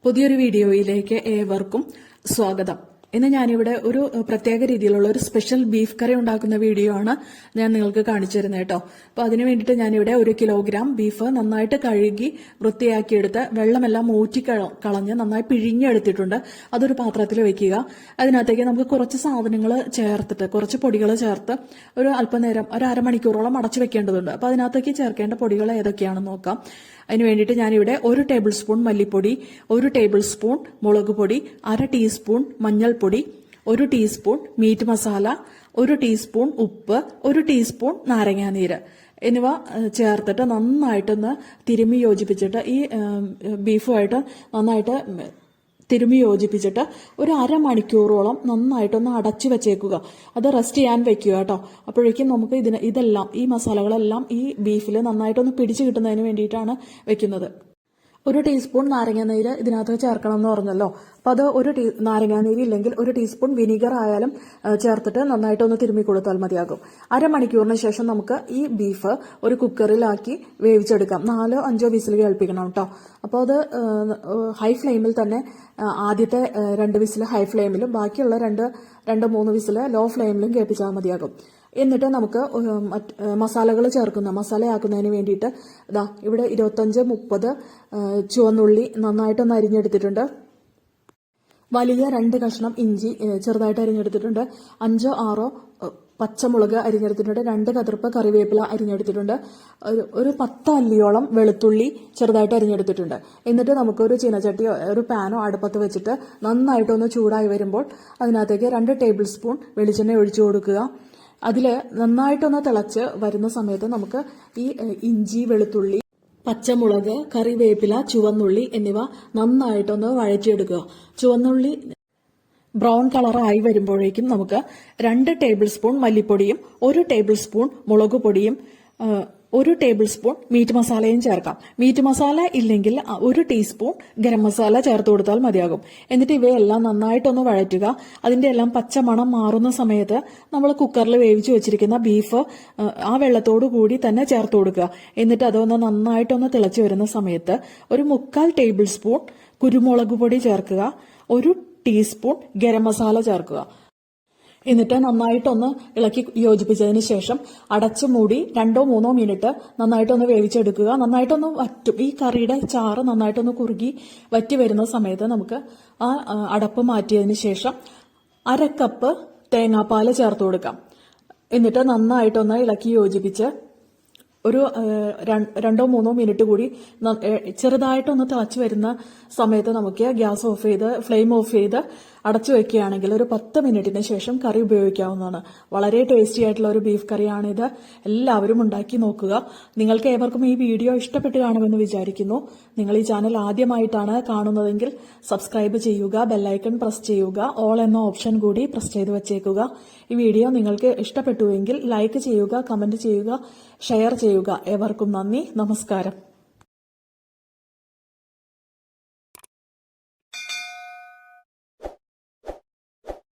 പുതിയൊരു വീഡിയോയിലേക്ക് ഏവർക്കും സ്വാഗതം. ഇന്ന് ഞാനിവിടെ ഒരു പ്രത്യേക രീതിയിലുള്ള ഒരു സ്പെഷ്യൽ ബീഫ് കറി ഉണ്ടാക്കുന്ന വീഡിയോ ആണ് ഞാൻ നിങ്ങൾക്ക് കാണിച്ചു തരുന്നത് കേട്ടോ. അപ്പൊ അതിനു വേണ്ടിയിട്ട് ഞാനിവിടെ 1 കിലോഗ്രാം ബീഫ് നന്നായിട്ട് കഴുകി വൃത്തിയാക്കിയെടുത്ത് വെള്ളമെല്ലാം ഊറ്റി കളഞ്ഞ് നന്നായി പിഴിഞ്ഞെടുത്തിട്ടുണ്ട്. അതൊരു പാത്രത്തിൽ വെക്കുക. അതിനകത്തേക്ക് നമുക്ക് കുറച്ച് സാധനങ്ങൾ ചേർത്തിട്ട് കുറച്ച് പൊടികൾ ചേർത്ത് ഒരു അല്പനേരം ഒരു അരമണിക്കൂറോളം അടച്ചു വെക്കേണ്ടതുണ്ട്. അപ്പൊ അതിനകത്തേക്ക് ചേർക്കേണ്ട പൊടികൾ ഏതൊക്കെയാണെന്ന് നോക്കാം. അതിന് വേണ്ടിയിട്ട് ഞാനിവിടെ 1 ടേബിൾ സ്പൂൺ മല്ലിപ്പൊടി, 1 ടേബിൾ സ്പൂൺ മുളക് പൊടി, 1/2 ടീസ്പൂൺ മഞ്ഞൾപ്പൊടി, 1 ടീസ്പൂൺ മീറ്റ് മസാല, 1 ടീസ്പൂൺ ഉപ്പ്, 1 ടീസ്പൂൺ നാരങ്ങാനീര് എന്നിവ ചേർത്തിട്ട് നന്നായിട്ടൊന്ന് തിരുമ്മി യോജിപ്പിച്ചിട്ട് ഈ ബീഫുമായിട്ട് നന്നായിട്ട് തിരുമ്മി യോജിപ്പിച്ചിട്ട് ഒരു അരമണിക്കൂറോളം നന്നായിട്ടൊന്ന് അടച്ചു വെച്ചേക്കുക. അത് റെസ്റ്റ് ചെയ്യാൻ വെക്കുക കേട്ടോ. അപ്പോഴേക്കും നമുക്ക് ഇതെല്ലാം ഈ മസാലകളെല്ലാം ഈ ബീഫിൽ നന്നായിട്ടൊന്ന് പിടിച്ചു കിട്ടുന്നതിന് വേണ്ടിയിട്ടാണ് വെക്കുന്നത്. 1 ടീസ്പൂൺ നാരങ്ങാനീര് ഇതിനകത്ത് ചേർക്കണം എന്ന് പറഞ്ഞല്ലോ. അപ്പൊ അത് നാരങ്ങാനീര് ഇല്ലെങ്കിൽ 1 ടീസ്പൂൺ വിനീഗർ ആയാലും ചേർത്തിട്ട് നന്നായിട്ടൊന്ന് തിരുമ്മി കൊടുത്താൽ മതിയാകും. അരമണിക്കൂറിന് ശേഷം നമുക്ക് ഈ ബീഫ് ഒരു കുക്കറിലാക്കി വേവിച്ചെടുക്കാം. 4-5 വിസിൽ കേൾപ്പിക്കണം കേട്ടോ. അപ്പോൾ അത് ഹൈ ഫ്ലെയിമിൽ തന്നെ ആദ്യത്തെ 2 വിസിൽ ഹൈ ഫ്ലെയിമിലും ബാക്കിയുള്ള 2-3 വിസിൽ ലോ ഫ്ലെയിമിലും കേൾപ്പിച്ചാൽ മതിയാകും. എന്നിട്ട് നമുക്ക് മസാലകൾ മസാലയാക്കുന്നതിന് വേണ്ടിയിട്ട് ഇവിടെ 25-30 ചുവന്നുള്ളി നന്നായിട്ടൊന്ന് അരിഞ്ഞെടുത്തിട്ടുണ്ട്. വലിയ 2 കഷ്ണം ഇഞ്ചി ചെറുതായിട്ട് അരിഞ്ഞെടുത്തിട്ടുണ്ട്. 5-6 പച്ചമുളക് അരിഞ്ഞെടുത്തിട്ടുണ്ട്. 2 കതിർപ്പ് കറിവേപ്പില അരിഞ്ഞെടുത്തിട്ടുണ്ട്. ഒരു 10 അല്ലിയോളം വെളുത്തുള്ളി ചെറുതായിട്ട് അരിഞ്ഞെടുത്തിട്ടുണ്ട്. എന്നിട്ട് നമുക്കൊരു ചീനച്ചട്ടിയോ ഒരു പാനോ അടുപ്പത്ത് വെച്ചിട്ട് നന്നായിട്ടൊന്ന് ചൂടായി വരുമ്പോൾ അതിനകത്തേക്ക് 2 ടേബിൾ സ്പൂൺ വെളിച്ചെണ്ണ ഒഴിച്ചു കൊടുക്കുക. അതിൽ നന്നായിട്ടൊന്ന് തിളച്ച് വരുന്ന സമയത്ത് നമുക്ക് ഈ ഇഞ്ചി, വെളുത്തുള്ളി, പച്ചമുളക്, കറിവേപ്പില, ചുവന്നുള്ളി എന്നിവ നന്നായിട്ടൊന്ന് വഴറ്റിയെടുക്കുക. ചുവന്നുള്ളി ബ്രൗൺ കളറായി വരുമ്പോഴേക്കും നമുക്ക് 2 ടേബിൾ സ്പൂൺ മല്ലിപ്പൊടിയും 1 ടേബിൾ സ്പൂൺ മുളക് പൊടിയും 1 ടേബിൾ സ്പൂൺ മീറ്റ് മസാലയും ചേർക്കാം. മീറ്റ് മസാല ഇല്ലെങ്കിൽ 1 ടീസ്പൂൺ ഗരം മസാല ചേർത്ത് കൊടുത്താൽ മതിയാകും. എന്നിട്ട് ഇവയെല്ലാം നന്നായിട്ടൊന്ന് വഴറ്റുക. അതിന്റെ എല്ലാം പച്ചമണം മാറുന്ന സമയത്ത് നമ്മൾ കുക്കറിൽ വേവിച്ച് വെച്ചിരിക്കുന്ന ബീഫ് ആ വെള്ളത്തോടു കൂടി തന്നെ ചേർത്ത് കൊടുക്കുക. എന്നിട്ട് അതൊന്ന് നന്നായിട്ടൊന്ന് തിളച്ചു വരുന്ന സമയത്ത് ഒരു 1/4 ടേബിൾ സ്പൂൺ കുരുമുളക് പൊടി ചേർക്കുക. 1 ടീസ്പൂൺ ഗരം മസാല ചേർക്കുക. എന്നിട്ട് നന്നായിട്ടൊന്ന് ഇളക്കി യോജിപ്പിച്ചതിന് ശേഷം അടച്ചു മൂടി 2-3 മിനിറ്റ് നന്നായിട്ടൊന്ന് വേവിച്ചെടുക്കുക. നന്നായിട്ടൊന്ന് വറ്റും. ഈ കറിയുടെ ചാറ് നന്നായിട്ടൊന്ന് കുറുകി വറ്റി വരുന്ന സമയത്ത് നമുക്ക് ആ അടപ്പ് മാറ്റിയതിന് ശേഷം 1/2 കപ്പ് തേങ്ങാപ്പാൽ ചേർത്ത് കൊടുക്കാം. എന്നിട്ട് നന്നായിട്ടൊന്ന് ഇളക്കി യോജിപ്പിച്ച് ഒരു 2-3 മിനിറ്റ് കൂടി ചെറുതായിട്ടൊന്ന് തിളച്ചു വരുന്ന സമയത്ത് നമുക്ക് ഗ്യാസ് ഓഫ് ചെയ്ത് ഫ്ലെയിം ഓഫ് ചെയ്ത് അടച്ചു വെക്കുകയാണെങ്കിൽ ഒരു 10 മിനിറ്റിന് ശേഷം കറി ഉപയോഗിക്കാവുന്നതാണ്. വളരെ ടേസ്റ്റി ആയിട്ടുള്ള ഒരു ബീഫ് കറിയാണിത്. എല്ലാവരും ഉണ്ടാക്കി നോക്കുക. നിങ്ങൾക്ക് ഏവർക്കും ഈ വീഡിയോ ഇഷ്ടപ്പെട്ട് കാണുമെന്ന് വിചാരിക്കുന്നു. നിങ്ങൾ ഈ ചാനൽ ആദ്യമായിട്ടാണ് കാണുന്നതെങ്കിൽ സബ്സ്ക്രൈബ് ചെയ്യുക, ബെല്ലൈക്കൺ പ്രസ് ചെയ്യുക, ഓൾ എന്ന ഓപ്ഷൻ കൂടി പ്രസ് ചെയ്ത് വെച്ചേക്കുക. ഈ വീഡിയോ നിങ്ങൾക്ക് ഇഷ്ടപ്പെട്ടുവെങ്കിൽ ലൈക്ക് ചെയ്യുക, കമന്റ് ചെയ്യുക, ഷെയർ ചെയ്യുക. ഏവർക്കും നന്ദി, നമസ്കാരം.